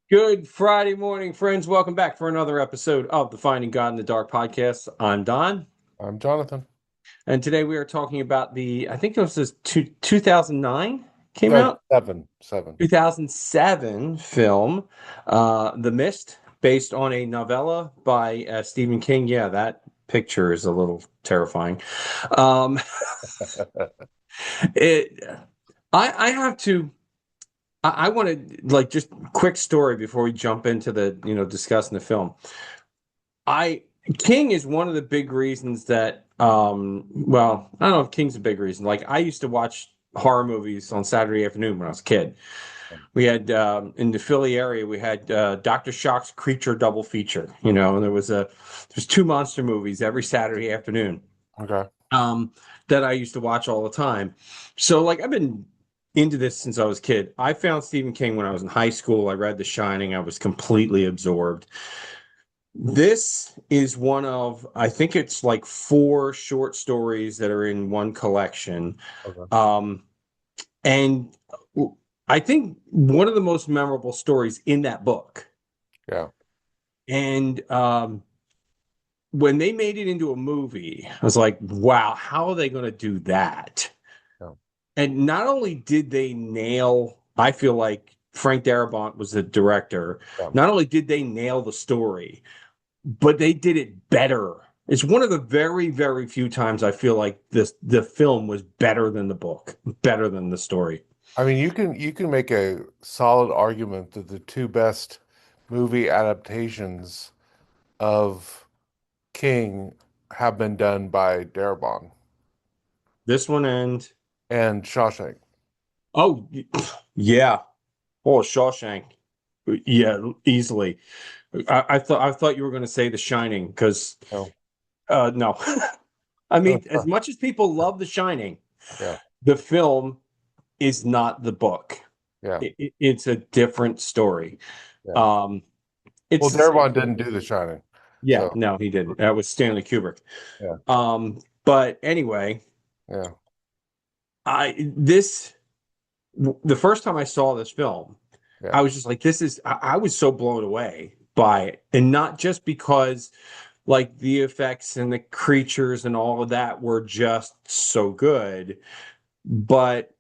Good Friday morning, friends. Welcome back for another episode of the Finding God in the Dark podcast. I'm Don, I'm Jonathan. and today we are talking about I think it was this 2009 came No, out, seven. 2007 film, The Mist, based on a novella by Stephen King. Yeah, that picture is a little terrifying. Um, it, I have to. I want to like just quick story before we jump into the discussing the film. I King is one of the big reasons that well, I don't know if King's a big reason. Like I used to watch horror movies on Saturday afternoon when I was a kid. We had in the Philly area we had Dr. Shock's Creature double feature, and there's two monster movies every Saturday afternoon. Okay. Um that I used to watch all the time. So like I've been into this since I was a kid. I found Stephen King when I was in high school. I read The Shining. I was completely absorbed. This is one of, I think it's like four short stories that are in one collection. Okay. Um, and I think one of the most memorable stories in that book. Yeah. And when they made it into a movie, I was like, wow, how are they going to do that? Yeah. And not only did they nail, I feel like Frank Darabont was the director, Yeah. not only did they nail the story, but they did it better. It's one of the very, very few times I feel like the film was better than the book, better than the story. I mean, you can make a solid argument that the two best movie adaptations of King have been done by Darabont This one and and Shawshank. oh yeah, oh Shawshank, yeah, easily. I thought you were going to say The Shining because No. no, I mean as much as people love The Shining, Yeah. the film is not the book. Yeah. It's a different story. Yeah. Um, Well, it's the same. Darabont didn't do The Shining. Yeah, So, no, he didn't. That was Stanley Kubrick. yeah. But anyway, Yeah. I this the first time I saw this film, Yeah. I was just like, I was so blown away by it. And not just because like the effects and the creatures and all of that were just so good, but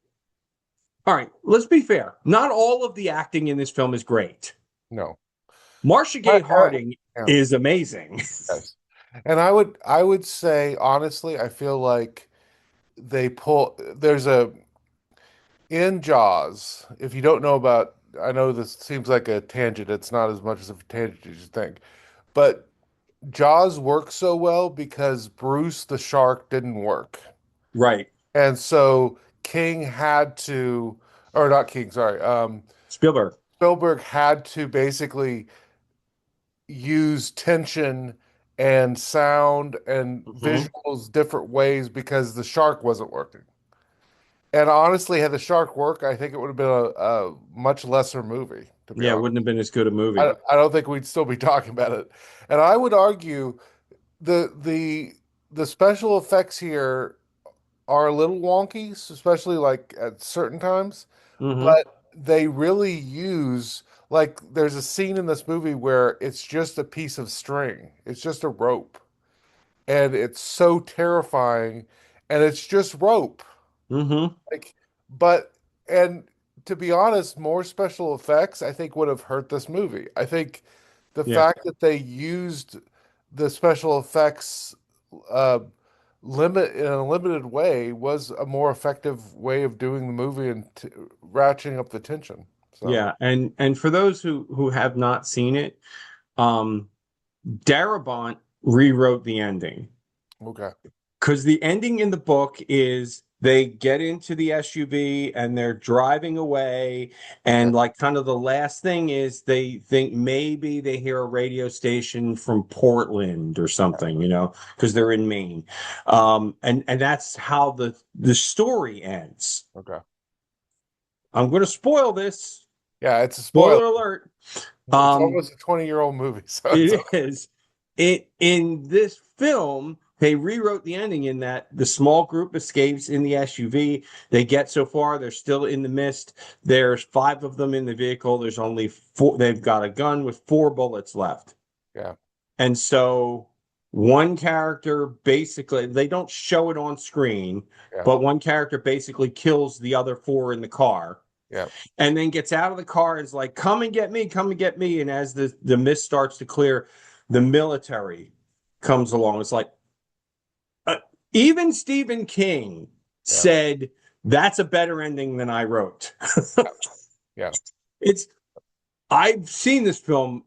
all right, let's be fair. Not all of the acting in this film is great. No. Marcia I, Gay Harding yeah. is amazing. Yes. And I would say honestly, I feel like there's a in Jaws, if you don't know about, I know this seems like a tangent. It's not as much as a tangent as you think, but Jaws works so well because Bruce the shark didn't work. Right. And so King had to, or not King, sorry, Spielberg. Spielberg had to basically use tension and sound and Hmm. visuals different ways because the shark wasn't working. And honestly, had the shark work, I think it would have been a much lesser movie, to be Yeah, it honest. wouldn't have been as good a movie. I don't think we'd still be talking about it. And I would argue the special effects here are a little wonky, especially like at certain times, Hmm. but they really use like there's a scene in this movie where it's just a piece of string. It's just a rope. And it's so terrifying and it's just rope. Hmm. Like, but and to be honest, more special effects I think would have hurt this movie. I think the Yeah. fact that they used the special effects uh, limit in a limited way was a more effective way of doing the movie and t ratcheting up the tension. So, Yeah. And for those who have not seen it, um, Darabont rewrote the ending okay. because the ending in the book is they get into the SUV and they're driving away, Yeah. and like kind of the last thing is they think maybe they hear a radio station from Portland or something, because they're in Maine. And that's how the story ends. Okay. I'm going to spoil this. Yeah, it's a spoiler. Spoiler alert. It's Um, almost a 20-year-old movie, so it's it okay. is it in this film. they rewrote the ending in that the small group escapes in the SUV. They get so far, they're still in the mist. There's five of them in the vehicle. There's only four. They've got a gun with four bullets left. Yeah, And so one character basically, they don't show it on screen, yeah, but one character basically kills the other four in the car yeah, and then gets out of the car and is like, come and get me, come and get me. And as the mist starts to clear, the military comes along. It's like, uh, even Stephen King yeah, said, that's a better ending than I wrote. yeah. It's, I've seen this film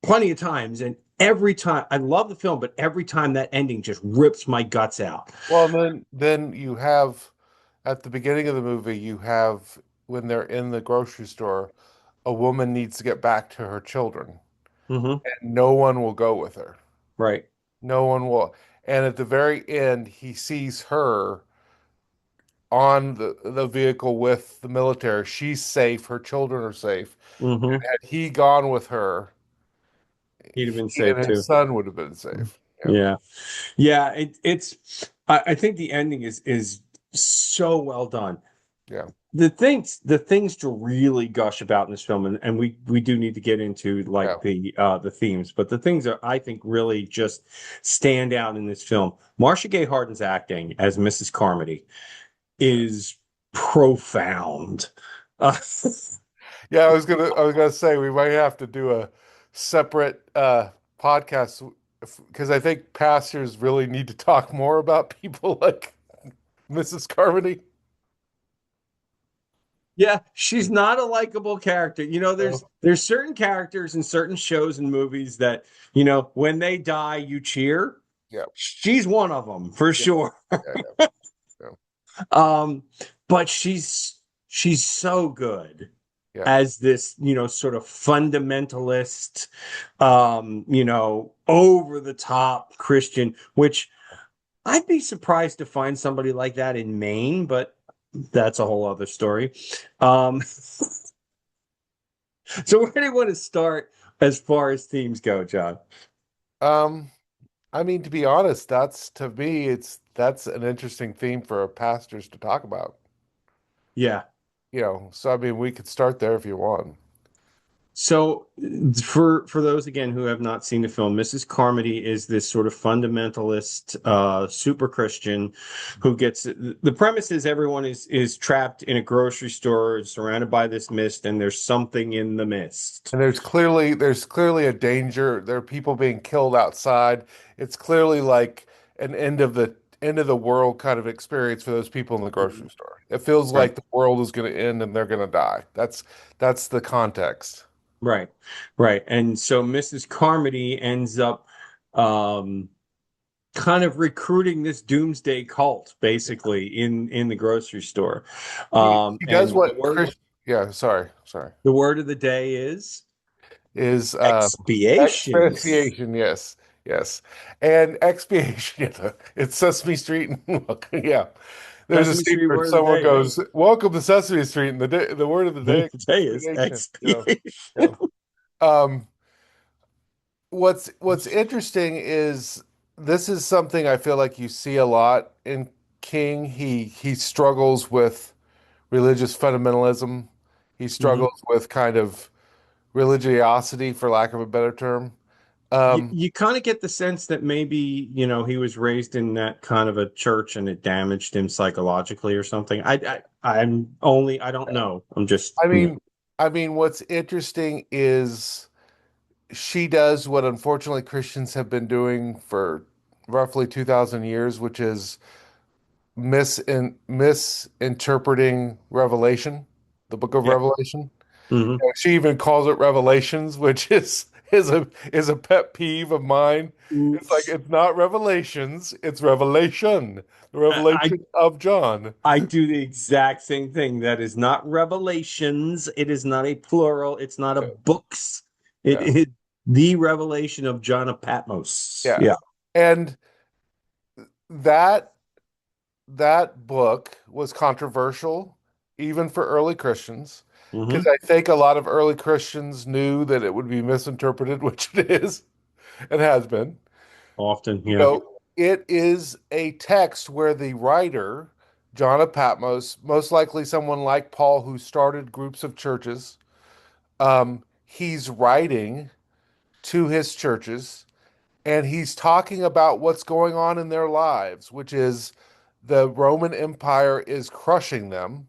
plenty of times, and every time I love the film, but every time that ending just rips my guts out. Well, then you have at the beginning of the movie, you have when they're in the grocery store, a woman needs to get back to her children, Mm-hmm. and no one will go with her. Right. No one will. And at the very end, he sees her on the vehicle with the military. She's safe. Her children are safe. Mm-hmm. Had he gone with her, He'd have been he safe and his too. son would have been safe. Yeah, Yeah. Yeah. It's I think the ending is so well done. yeah, The things to really gush about in this film, and we do need to get into yeah, like the themes, but the things that I think really just stand out in this film. Marcia Gay Harden's acting as Mrs. Carmody is profound. Uh, yeah. I was gonna say we might have to do a separate podcast because I think pastors really need to talk more about people like Mrs. Carmody. yeah, she's not a likable character. So, There's certain characters in certain shows and movies that, when they die, you cheer. yeah, She's one of them for yeah, sure. yeah, yeah, Um, but she's so good yeah. as this, sort of fundamentalist, over the top Christian, which I'd be surprised to find somebody like that in Maine, but that's a whole other story. So where do you want to start as far as themes go, John? Um, I mean, to be honest, that's to me, that's an interesting theme for pastors to talk about. Yeah. So I mean, we could start there if you want. So for those again who have not seen the film, Mrs. Carmody is this sort of fundamentalist, super Christian who gets the premise is everyone is trapped in a grocery store surrounded by this mist, and there's something in the mist. And there's clearly a danger. There are people being killed outside. It's clearly like an end of the world kind of experience for those people in the grocery store. It feels Right. like the world is going to end and they're going to die. That's the context. Right. Right. And so Mrs. Carmody ends up um kind of recruiting this doomsday cult basically in the grocery store. He does And the what word Chris. Yeah, sorry. the word of the day is Is expiation. expiation, yes, yes, and expiation. Yeah, it's Sesame Street, and yeah, there's a Sesame scene Street where word of the someone day, right? goes, "Welcome to Sesame Street," and the word of the day, Today is expiation. expiation. Um, what's interesting is this is something I feel like you see a lot in King. He struggles with religious fundamentalism. He Mhm. struggles with kind of religiosity, for lack of a better term. You, Um, you kind of get the sense that maybe, he was raised in that kind of a church and it damaged him psychologically or something. I don't know. I'm just, I mean, what's interesting is she does what unfortunately Christians have been doing for roughly 2,000 years, which is misinterpreting Revelation, the book of yeah. Revelation. Mhm. She even calls it Revelations, which is a pet peeve of mine. It's like Oops. it's not Revelations, it's Revelation, the I, revelation of John. I do the exact same thing. That is not revelations. It is not a plural. It's not a Yeah, books. It yeah, is the revelation of John of Patmos. yeah. Yeah. And that that book was controversial even for early Christians because Hmm. I think a lot of early Christians knew that it would be misinterpreted, which it is and has been. Often. You Yeah. know, it is a text where the writer, John of Patmos, most likely someone like Paul who started groups of churches, he's writing to his churches and he's talking about what's going on in their lives, which is the Roman Empire is crushing them,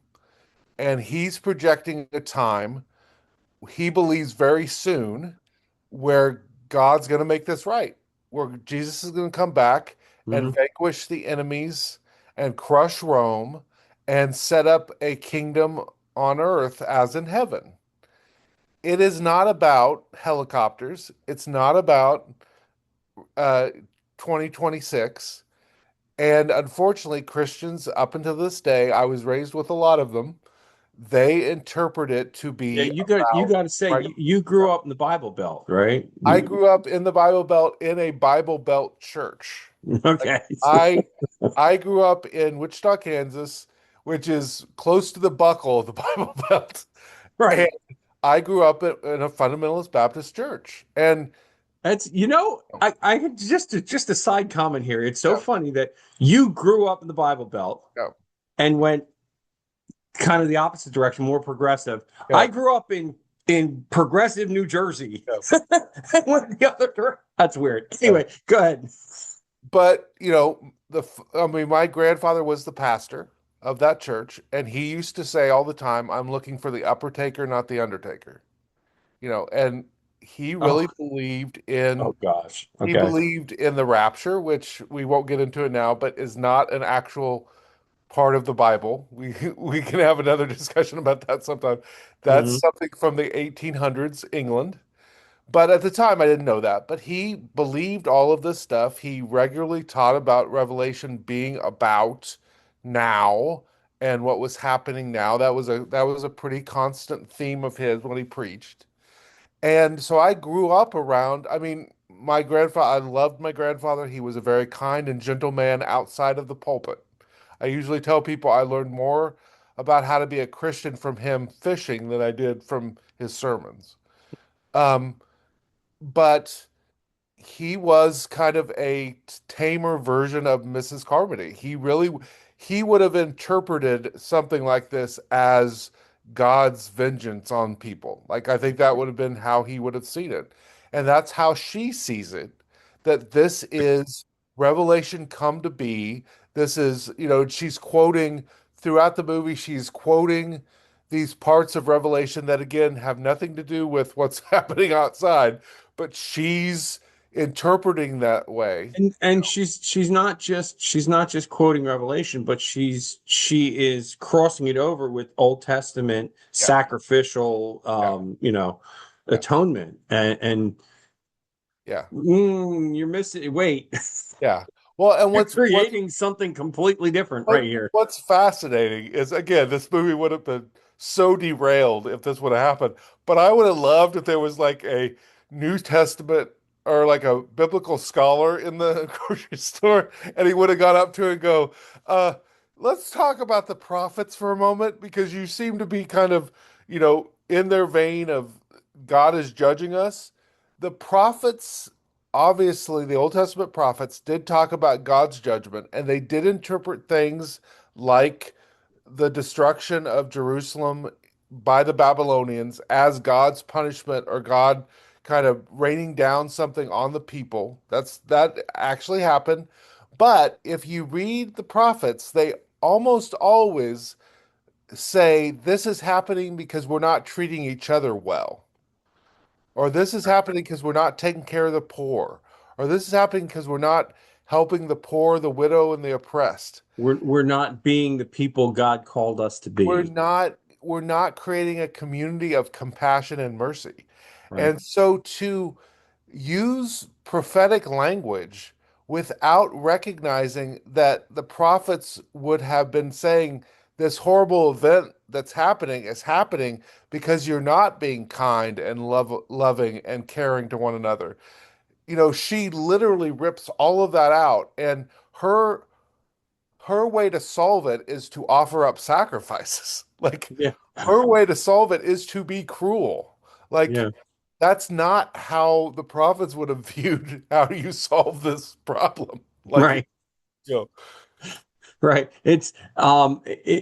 and he's projecting a time he believes very soon where God's going to make this right, where Jesus is going to come back and Mhm. vanquish the enemies and crush Rome and set up a kingdom on earth as in heaven. It is not about helicopters. It's not about uh, 2026. And unfortunately, Christians, up until this day, I was raised with a lot of them, they interpret it to Yeah, be you about got to say right. you grew up in the Bible Belt, right? I grew up in the Bible Belt in a Bible Belt church. Like Okay. I grew up in Wichita, Kansas, which is close to the buckle of the Bible Belt. And Right. I grew up in a fundamentalist Baptist church. And That's I had just a side comment here. It's so yeah, funny that you grew up in the Bible Belt yeah, and went kind of the opposite direction, more progressive. yeah, I grew up in progressive New Jersey. yeah. I went the other direction. That's weird. Yeah. Anyway, go ahead. But, I mean, my grandfather was the pastor of that church, and he used to say all the time, I'm looking for the upper taker, not the undertaker. And he Oh, really believed in oh gosh. he Okay. believed in the rapture, which we won't get into it now, but is not an actual part of the Bible. We can have another discussion about that sometime. That's Hmm. something from the 1800s England. But at the time, I didn't know that. But he believed all of this stuff. He regularly taught about Revelation being about now and what was happening now. That was a pretty constant theme of his when he preached. And so I grew up around, I mean, my grandfather, I loved my grandfather. He was a very kind and gentle man outside of the pulpit. I usually tell people I learned more about how to be a Christian from him fishing than I did from his sermons. Um, but he was kind of a tamer version of Mrs. Carmody. He would have interpreted something like this as God's vengeance on people. Like I think that would have been how he would have seen it. And that's how she sees it, that this is revelation come to be. This is, she's quoting throughout the movie, she's quoting these parts of Revelation that again have nothing to do with what's happening outside, but she's interpreting that way. And she's not just quoting Revelation, but she is crossing it over with Old Testament Yeah, sacrificial yeah, yeah, atonement. And yeah, you're missing wait. yeah. Well, and You're what's creating something completely different right What here. what's fascinating is again, this movie would have been so derailed if this would have happened. But I would have loved if there was like a New Testament or like a biblical scholar in the grocery store, and he would have gone up to her and go, uh, let's talk about the prophets for a moment, because you seem to be kind of, in their vein of God is judging us. The prophets obviously the Old Testament prophets did talk about God's judgment, and they did interpret things like the destruction of Jerusalem by the Babylonians as God's punishment or God kind of raining down something on the people. That actually happened. But if you read the prophets, they almost always say this is happening because we're not treating each other well. Or this is happening because we're not taking care of the poor. Or this is happening because we're not helping the poor, the widow, and the oppressed. We're not being the people God called us to We're be, not we're not creating a community of compassion and mercy. right? And so to use prophetic language without recognizing that the prophets would have been saying this horrible event that's happening is happening because you're not being kind and loving and caring to one another. She literally rips all of that out, and her way to solve it is to offer up sacrifices. Like Yeah. her way to solve it is to be cruel. Like Yeah. that's not how the prophets would have viewed how you solve this problem. Like, Right. you know, Right. It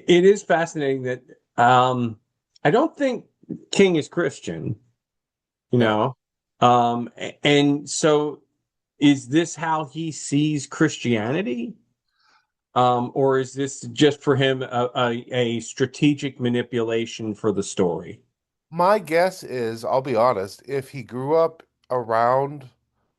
is fascinating that I don't think King is Christian, you yeah. know. And so is this how he sees Christianity? Or is this just for him a strategic manipulation for the story? My guess is, I'll be honest, if he grew up around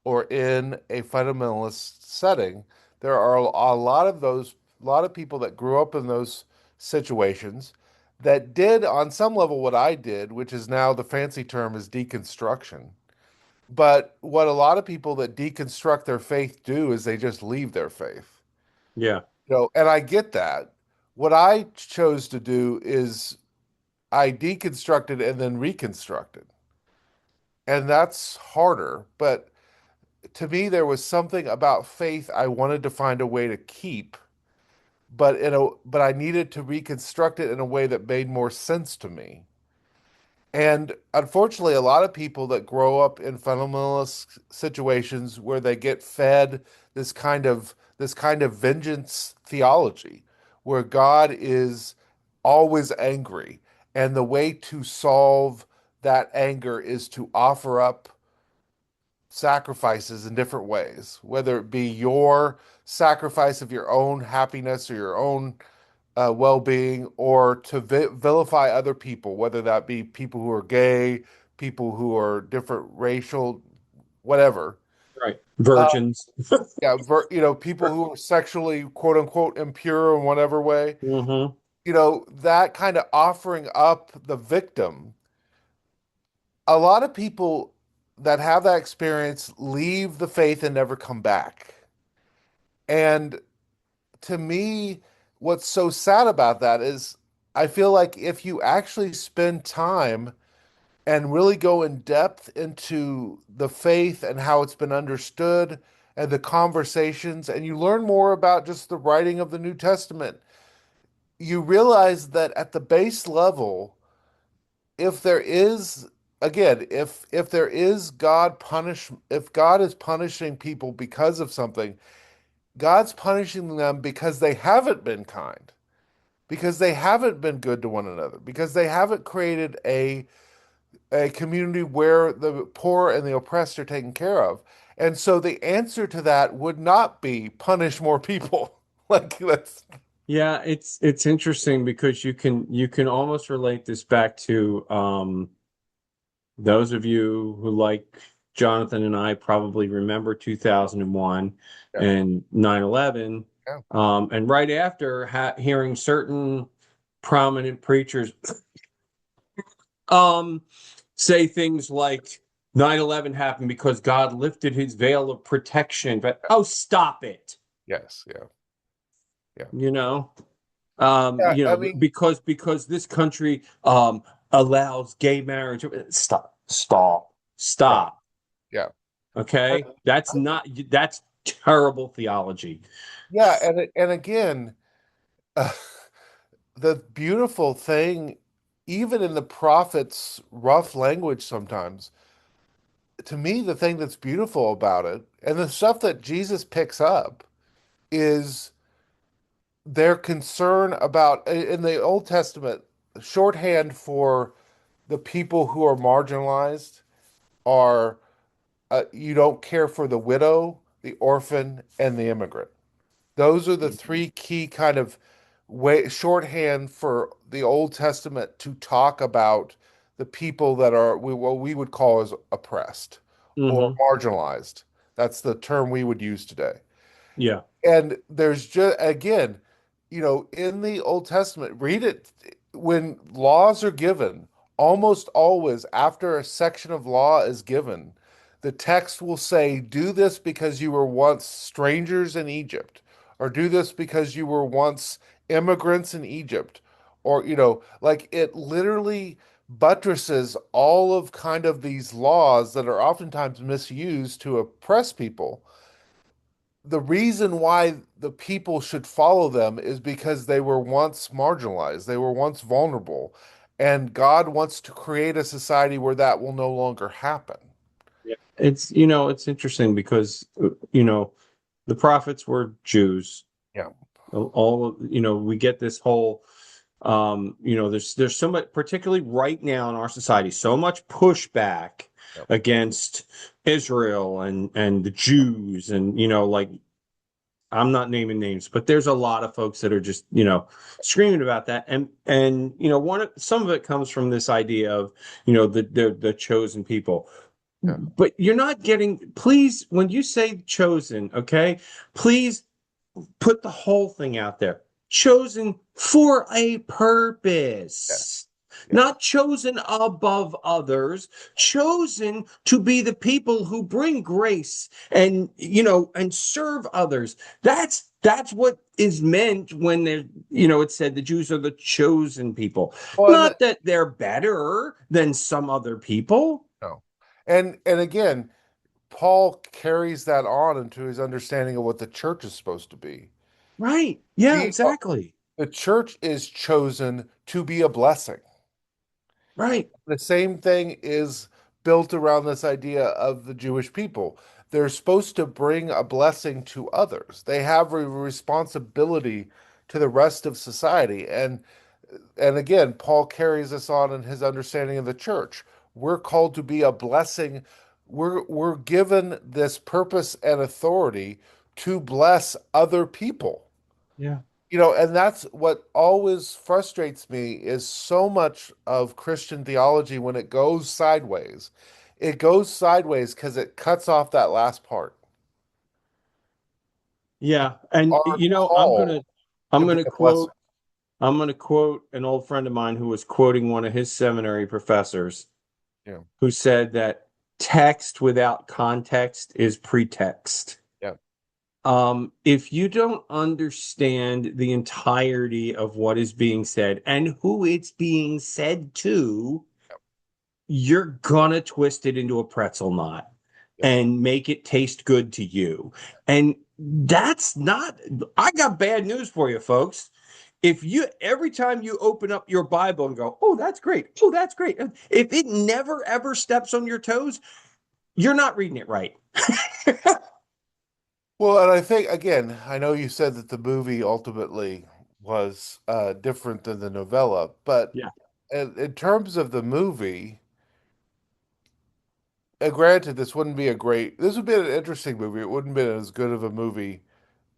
or in a fundamentalist setting, there are a lot of a lot of people that grew up in those situations that did on some level what I did, which is now the fancy term is deconstruction. But what a lot of people that deconstruct their faith do is they just leave their faith. Yeah. And I get that. What I chose to do is I deconstructed and then reconstructed. And that's harder. But to me, there was something about faith I wanted to find a way to keep, but I needed to reconstruct it in a way that made more sense to me. And unfortunately, a lot of people that grow up in fundamentalist situations where they get fed this kind of vengeance theology, where God is always angry, and the way to solve that anger is to offer up sacrifices in different ways, whether it be your sacrifice of your own happiness or your own well-being, or to vilify other people, whether that be people who are gay, people who are different racial, whatever. Right. Uh, Virgins. yeah, people who are sexually quote unquote impure in whatever way. Hmm. That kind of offering up the victim. A lot of people that have that experience leave the faith and never come back. And to me, what's so sad about that is I feel like if you actually spend time and really go in depth into the faith and how it's been understood and the conversations, and you learn more about just the writing of the New Testament, you realize that at the base level, if there is, again, if there is if God is punishing people because of something, God's punishing them because they haven't been kind, because they haven't been good to one another, because they haven't created a community where the poor and the oppressed are taken care of. And so the answer to that would not be punish more people. Like that's Yeah, it's interesting because you can almost relate this back to those of you who, like Jonathan and I, probably remember 2001 yeah, and 9/11, yeah, and right after hearing certain prominent preachers um, say things like 9/11 happened because God lifted his veil of protection. But oh, stop it. yes, yeah, yeah. You know, Yeah, I mean, because this country allows gay marriage. Stop, stop, right, stop. yeah. Okay, that's terrible theology. Yeah, and again, uh, the beautiful thing, even in the prophets' rough language sometimes, to me, the thing that's beautiful about it, and the stuff that Jesus picks up, is their concern about in the Old Testament, shorthand for the people who are marginalized are you don't care for the widow, the orphan, and the immigrant. Those are the three key kind of way shorthand for the Old Testament to talk about the people that are what we would call as oppressed or Hmm. marginalized. That's the term we would use today. Yeah. And there's just, again, in the Old Testament, read it when laws are given, almost always after a section of law is given, the text will say, do this because you were once strangers in Egypt, or do this because you were once immigrants in Egypt, or, like it literally buttresses all of kind of these laws that are oftentimes misused to oppress people. The reason why the people should follow them is because they were once marginalized, they were once vulnerable, and God wants to create a society where that will no longer happen. Yeah. It's interesting because you know The prophets were Jews. Yeah. All, we get this whole, there's so much, particularly right now in our society, so much pushback Yep. against Israel and the Jews, and like, I'm not naming names, but there's a lot of folks that are just, screaming about that. And some of it comes from this idea of, the chosen people. Yeah. But you're not getting, please, when you say chosen, okay, please put the whole thing out there. Chosen for a Yeah. purpose, Yeah. not chosen above others, chosen to be the people who bring grace and serve others. That's what is meant when it said the Jews are the chosen people. Well, Not that they're better than some other people. no. And again, Paul carries that on into his understanding of what the church is supposed to be. Right. Yeah, We exactly. The church is chosen to be a blessing. Right. The same thing is built around this idea of the Jewish people. They're supposed to bring a blessing to others. They have a responsibility to the rest of society. And again, Paul carries us on in his understanding of the church. We're called to be a blessing. We're given this purpose and authority to bless other people. Yeah. And that's what always frustrates me is so much of Christian theology when it goes sideways. It goes sideways because it cuts off that last part. Yeah. And Are called I'm to be gonna a blessing. quote I'm going to quote an old friend of mine who was quoting one of his seminary professors Yeah, who said that text without context is pretext. yeah, If you don't understand the entirety of what is being said and who it's being said to, you're gonna twist it into a pretzel knot yeah. and make it taste good to you. And that's not, I got bad news for you, folks. If you every time you open up your Bible and go, oh, that's great. Oh, that's great. If it never ever steps on your toes, you're not reading it right. Well, and I think again, I know you said that the movie ultimately was different than the novella, but Yeah. in terms of the movie, granted, this would be an interesting movie. It wouldn't have been as good of a movie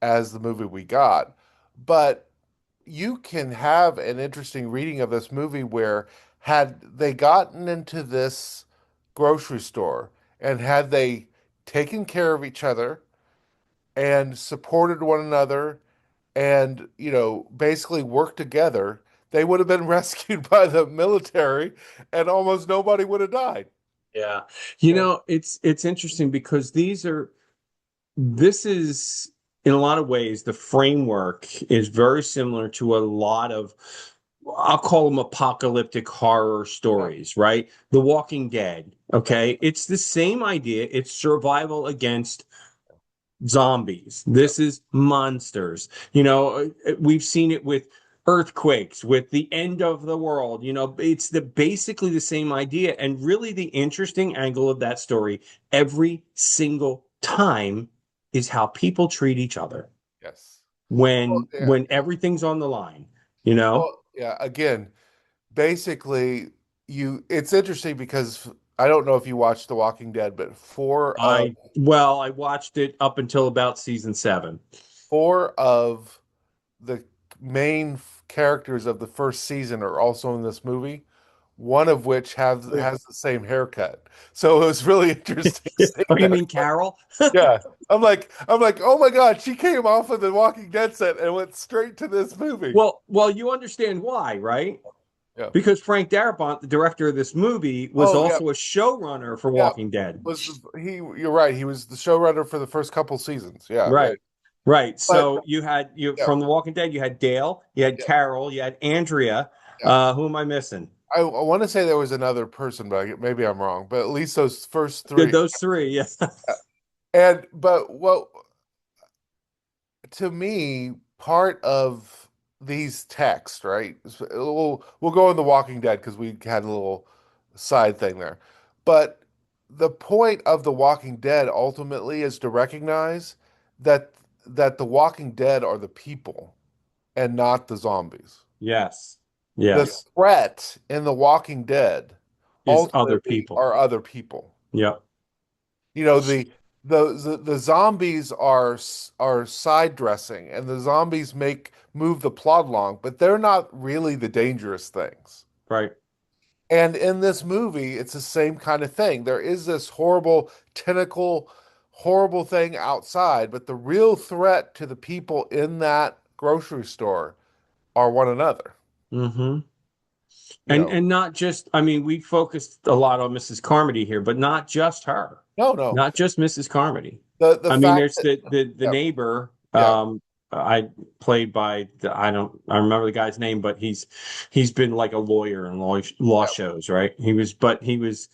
as the movie we got, but you can have an interesting reading of this movie where had they gotten into this grocery store and had they taken care of each other and supported one another and basically worked together, they would have been rescued by the military and almost nobody would have died. Yeah. Yeah. It's interesting because this is in a lot of ways the framework is very similar to a lot of, I'll call them apocalyptic horror Yeah. stories, right? The Walking Dead, okay? It's the same idea. It's survival against zombies. Yeah. This is monsters. We've seen it with earthquakes, with the end of the world. It's basically the same idea. And really the interesting angle of that story every single time is how people treat each other Yes. Well, when yeah. when everything's on the line, you know? Well, yeah. Again, basically, it's interesting because I don't know if you watched The Walking Dead, but I watched it up until about season 7. four of the main characters of the first season are also in this movie, one of which has the same haircut. So it was really interesting seeing Oh, you that. mean Carol? Yeah. I'm like, oh my God, she came off of the Walking Dead set and went straight to this movie. Well, you understand why, right? Yeah. Because Frank Darabont, the director of this movie, was Oh yeah, also a showrunner for yeah. Walking Dead. You're right. He was the showrunner for the first couple seasons. Yeah, right. Right. Right. But So you yeah, from The Walking Dead, you had Dale, you had yeah, Carol, you had Andrea. yeah. Who am I missing? I want to say there was another person, but maybe I'm wrong. But at least those first Did three. those three? Yeah. And but what to me, part of these texts, right? We'll go in The Walking Dead because we had a little side thing there. But the point of The Walking Dead ultimately is to recognize that that the Walking Dead are the people and not the zombies. Yes. The Yes. threat in The Walking Dead Is other ultimately people. are other people. Yep. You know, the zombies are side dressing, and the zombies move the plot along, but they're not really the dangerous things. Right. And in this movie, it's the same kind of thing. There is this horrible tentacle, horrible thing outside, but the real threat to the people in that grocery store are one another. Mm-hmm. You know, And not just, I mean, we focused a lot on Mrs. Carmody here, but not just her. no, no. Not just Mrs. Carmody. The I mean, fact there's that the yeah, neighbor, yeah, I played by I remember the guy's name, but he's been like a lawyer in law yeah. shows, right? He was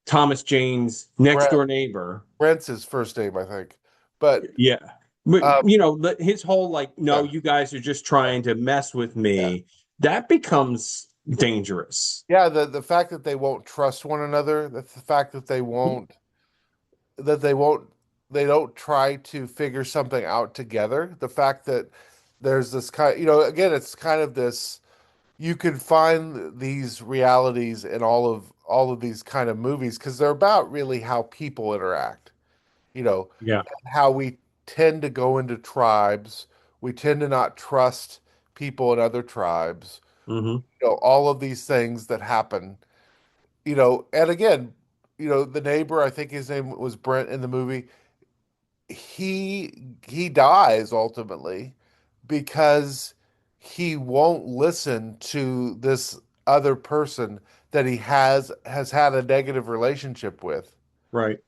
Thomas Jane's next Brent, door neighbor. Brent's his first name, I think. But Yeah. But um, you know, his whole like, no, yeah, you guys are just yeah, trying to mess with yeah. me. That becomes dangerous. Yeah, the fact that they won't trust one another, that's the fact that that they won't they don't try to figure something out together. The fact that there's this kind, again, it's kind of this you can find these realities in all of these kind of movies because they're about really how people interact, you know, Yeah. how we tend to go into tribes, we tend to not trust people in other tribes, Hmm. all of these things that happen, and again, the neighbor, I think his name was Brent in the movie, he dies ultimately because he won't listen to this other person that he has had a negative relationship with, Right.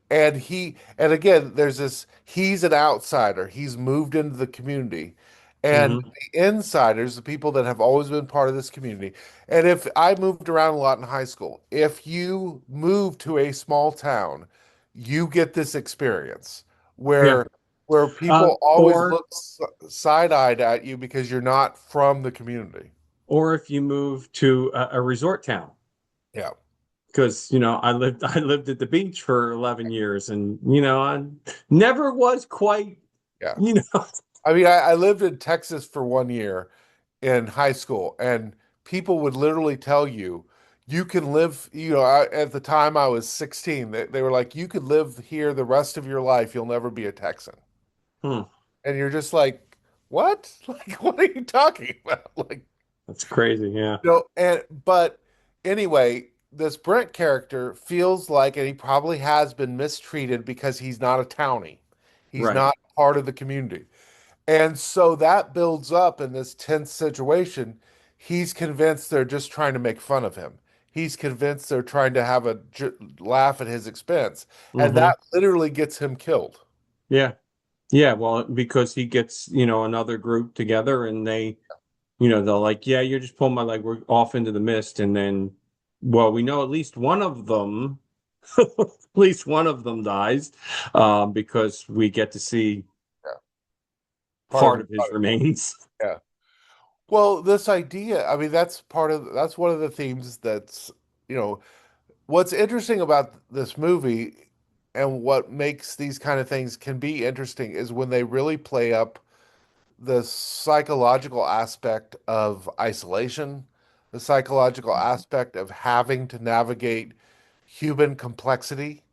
and again, there's this, he's an outsider, he's moved into the community, and Hmm. the insiders, the people that have always been part of this community. And if I moved around a lot in high school, if you move to a small town, you get this experience Yeah. where people always Or look side-eyed at you because you're not from the community. or if you move to a resort town, Yeah, because I lived at the beach for 11 years, and I never was quite yeah. you know I mean, I lived in Texas for 1 year in high school, and people would literally tell you, you can live, at the time I was 16, they were like, you could live here the rest of your life, you'll never be a Texan. Hmm, And you're just like, what? Like, what are you talking about? Like, that's crazy. Yeah. but anyway, this Brent character feels like, and he probably has been mistreated because he's not a townie. He's Right. not part of the community. And so that builds up in this tense situation. He's convinced they're just trying to make fun of him. He's convinced they're trying to have a laugh at his expense. And Hmm. that literally gets him killed. Yeah. Yeah. Well, because he gets another group together, and they're like, yeah, you're just pulling my leg. We're off into the mist, and then, well, we know at least one of them, at least one of them dies, because we get to see Yeah. Part of part his of his body. remains. Yeah. Well, this idea, I mean, that's one of the themes you know, what's interesting about this movie and what makes these kind of things can be interesting is when they really play up the psychological aspect of isolation, the psychological aspect of having to navigate human complexity,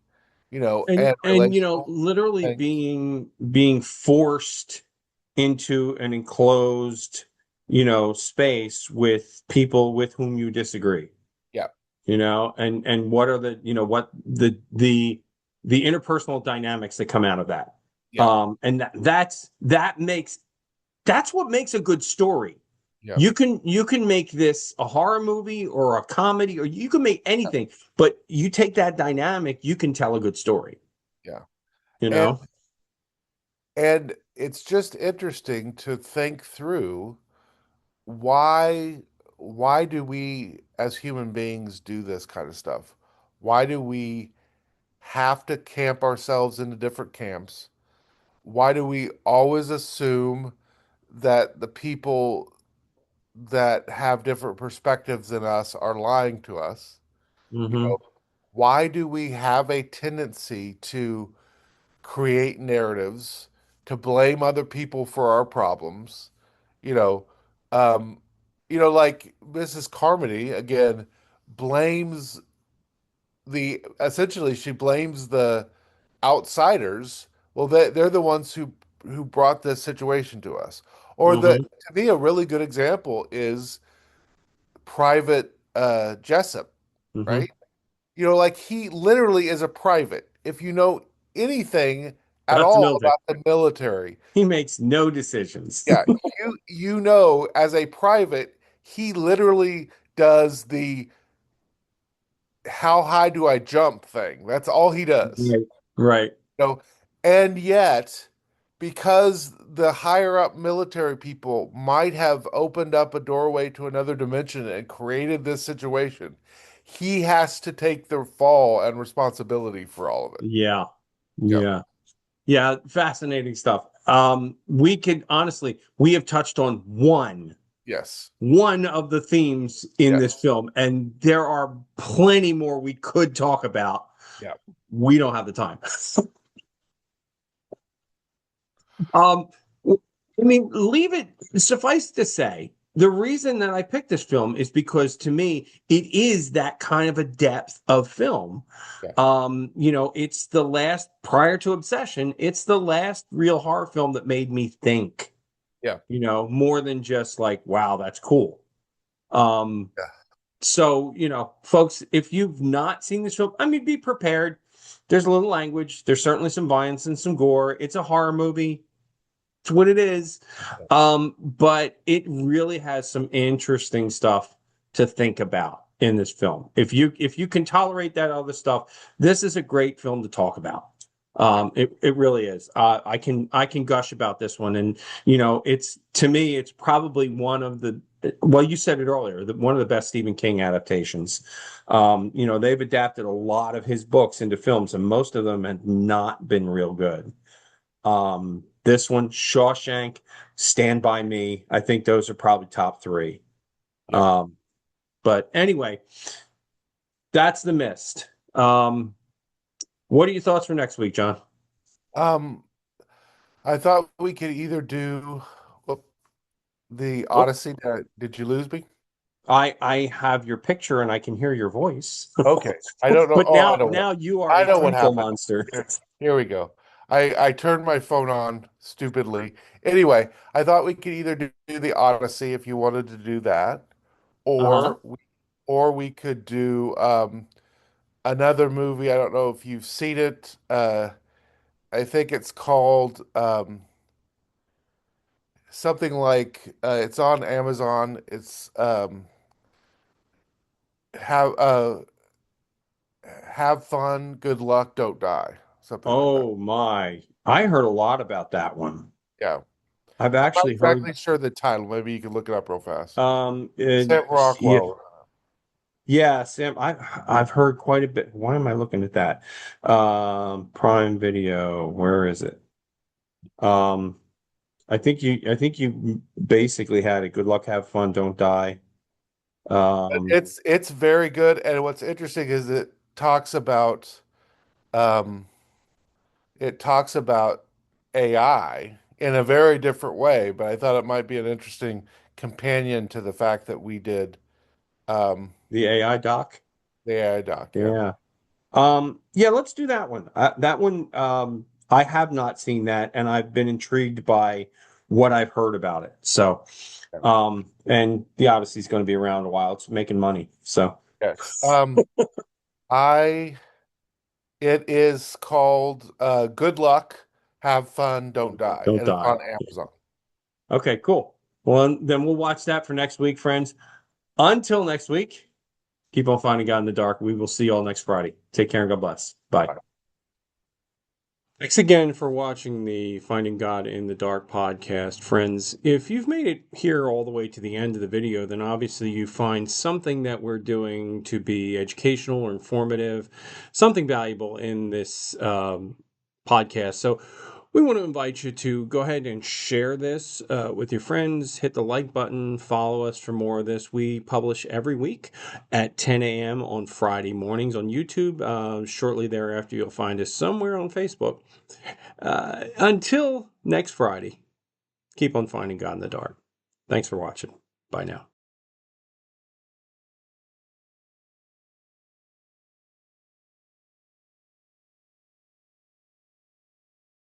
and And relational literally things. being forced into an enclosed, space with people with whom you disagree, Yeah, and what are what the interpersonal dynamics that come out of that. yeah, And that's what makes a good story. yeah, You can make this a horror movie or a comedy, or you can make anything, but you take that dynamic, you can tell a good story, yeah. you And know? and it's just interesting to think through why why do we as human beings do this kind of stuff? Why do we have to camp ourselves into different camps? Why do we always assume that the people that have different perspectives than us are lying to us? You Hmm. know, why do we have a tendency to create narratives, to blame other people for our problems, you know, um, like Mrs. Carmody again blames essentially she blames the outsiders. Well, they're the ones who brought this situation to us. Or Hmm. to me, a really good example is Private Jessup, Hmm. right? Like he literally is a private. If you know anything at That's the all military. about the military, He makes no decisions. yeah, you know as a private, he literally does the how high do I jump thing. That's all he does. Right. Right. You know, and yet because the higher up military people might have opened up a doorway to another dimension and created this situation, he has to take the fall and responsibility for all of it. Yeah. Yep. Yeah. Yeah. Fascinating stuff. We could honestly, we have touched on Yes. one of the themes in this Yes. film, and there are plenty more we could talk about. Yeah. We don't have the time. Um, I mean, leave it, suffice to say, the reason that I picked this film is because to me, it is that kind of a depth of film. Yeah. It's the last, prior to Obsession, it's the last real horror film that made me think, Yeah. more than just like, wow, that's cool. Um, Yeah. so, folks, if you've not seen this film, I mean, be prepared. There's a little language, there's certainly some violence and some gore. It's a horror movie. It's what it is. But it really has some interesting stuff to think about in this film. If you can tolerate that other stuff, this is a great film to talk about. It really is. I can gush about this one, and it's, to me, it's probably one of the, well, you said it earlier, that one of the best Stephen King adaptations. They've adapted a lot of his books into films, and most of them have not been real good. This one, Shawshank, Stand By Me, I think those are probably top three. Yeah. But anyway, that's The Mist. What are your thoughts for next week, John? Um, I thought we could either do well, the Oh, Odyssey. Did you lose me? I have your picture and I can hear your voice. Okay. I don't know. But Oh, now you are I a know what temple happened. monster. Here we go. I turned my phone on stupidly. Anyway, I thought we could either do the Odyssey if you wanted to do that, Uh-huh. or we could do another movie. I don't know if you've seen it. I think it's called something like it's on Amazon. It's have have fun, good luck, don't die. Something like that. Oh my. I heard a lot about that one. Yeah. I've I'm not actually heard exactly sure the title. Maybe you can look it up real fast. it, Sam yeah, Rockwell. yeah, Sam, I've heard quite a bit. Why am I looking at that? Prime Video, where is it? Um, I think you basically had it. Good luck, have fun, don't die. Um, It's very good, and what's interesting is um it talks about AI in a very different way, but I thought it might be an interesting companion to the fact that we did um the AI doc. the AI doc. Yeah. Yeah. Yeah, let's do that one. That one, I have not seen that, and I've been intrigued by what I've heard about it. So, Yeah. and the Odyssey's going to be around a while. It's making money. So, Yes. I it is called Good Luck, Have Fun, Don't Die, don't and it's die. on Amazon. Okay, cool. Well, then we'll watch that for next week, friends. Until next week, keep on finding God in the dark. We will see you all next Friday. Take care and God bless. Bye. Thanks again for watching the Finding God in the Dark podcast, friends. If you've made it here all the way to the end of the video, then obviously you find something that we're doing to be educational or informative, something valuable in this podcast. So We want to invite you to go ahead and share this with your friends. Hit the like button. Follow us for more of this. We publish every week at 10 a.m. on Friday mornings on YouTube. Shortly thereafter, you'll find us somewhere on Facebook. Until next Friday, keep on finding God in the dark. Thanks for watching. Bye now.